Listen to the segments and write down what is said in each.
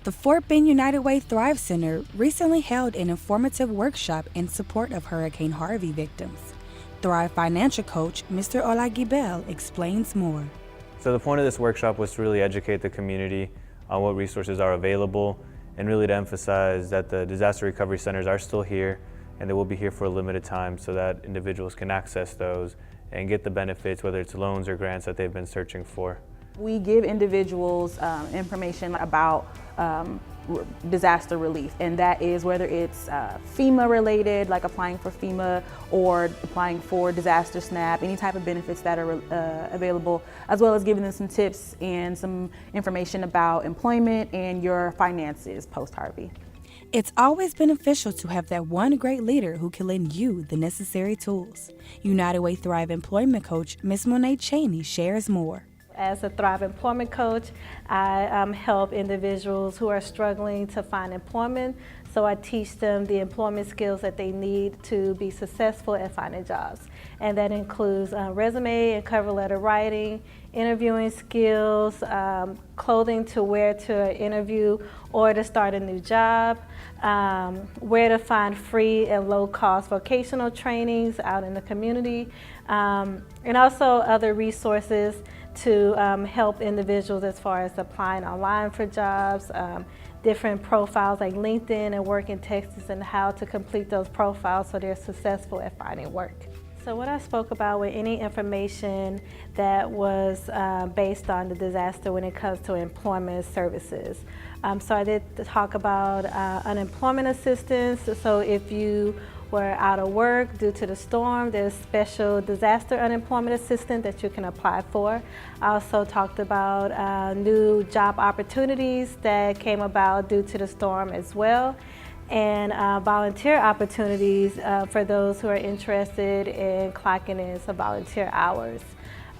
The Fort Bend United Way Thrive Center recently held an informative workshop in support of Hurricane Harvey victims. Thrive financial coach Mr. Olagibel explains more. So the point of this workshop was to really educate the community on what resources are available and really to emphasize that the disaster recovery centers are still here and they will be here for a limited time so that individuals can access those and get the benefits, whether it's loans or grants that they've been searching for. We give individuals information about disaster relief, and that is whether it's FEMA related, like applying for FEMA or applying for disaster SNAP, any type of benefits that are available, as well as giving them some tips and some information about employment and your finances post-Harvey. It's always beneficial to have that one great leader who can lend you the necessary tools. United Way Thrive employment coach Ms. Monet Cheney shares more. As a Thrive Employment Coach, I help individuals who are struggling to find employment. So I teach them the employment skills that they need to be successful at finding jobs. And that includes resume and cover letter writing, interviewing skills, clothing to wear to an interview or to start a new job, where to find free and low-cost vocational trainings out in the community, and also other resources to help individuals as far as applying online for jobs, different profiles like LinkedIn and Work in Texas, and how to complete those profiles so they're successful at finding work. So what I spoke about with any information that was based on the disaster when it comes to employment services. So I did talk about unemployment assistance. So if you were out of work due to the storm, there's special disaster unemployment assistance that you can apply for. I also talked about new job opportunities that came about due to the storm as well, and volunteer opportunities for those who are interested in clocking in some volunteer hours.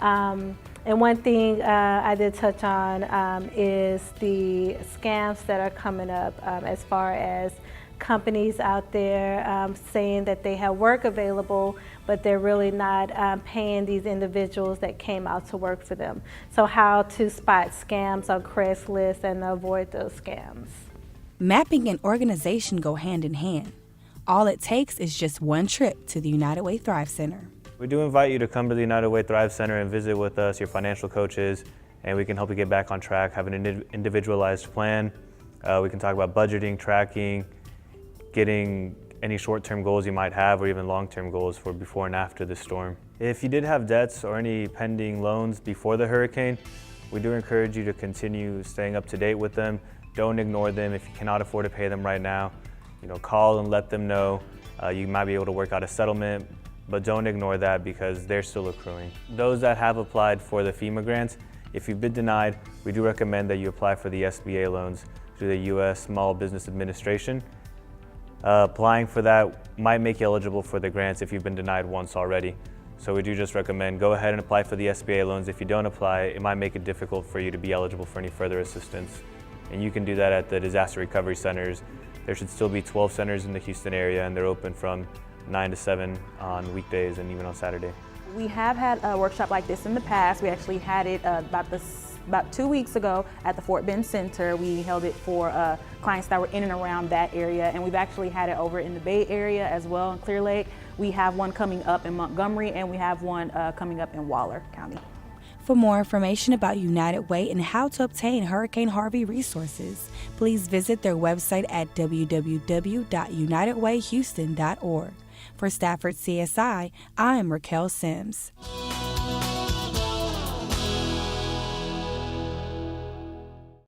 And one thing I did touch on is the scams that are coming up as far as companies out there saying that they have work available, but they're really not paying these individuals that came out to work for them. So how to spot scams on Craigslist and avoid those scams. Mapping and organization go hand in hand. All it takes is just one trip to the United Way Thrive Center. We do invite you to come to the United Way Thrive Center and visit with us, your financial coaches, and we can help you get back on track, have an individualized plan. We can talk about budgeting, tracking, getting any short-term goals you might have or even long-term goals for before and after the storm. If you did have debts or any pending loans before the hurricane, we do encourage you to continue staying up to date with them. Don't ignore them. If you cannot afford to pay them right now, call and let them know. You might be able to work out a settlement, but don't ignore that because they're still accruing. Those that have applied for the FEMA grants, if you've been denied, we do recommend that you apply for the SBA loans through the U.S. Small Business Administration. Applying for that might make you eligible for the grants if you've been denied once already. So we do just recommend go ahead and apply for the SBA loans. If you don't apply, it might make it difficult for you to be eligible for any further assistance. And you can do that at the disaster recovery centers. There should still be 12 centers in the Houston area, and they're open from 9 to 7 on weekdays and even on Saturday. We have had a workshop like this in the past. We actually had it about 2 weeks ago at the Fort Bend Center. We held it for clients that were in and around that area, and we've actually had it over in the Bay Area as well in Clear Lake. We have one coming up in Montgomery, and we have one coming up in Waller County. For more information about United Way and how to obtain Hurricane Harvey resources, please visit their website at www.unitedwayhouston.org. For Stafford CSI, I'm Raquel Sims.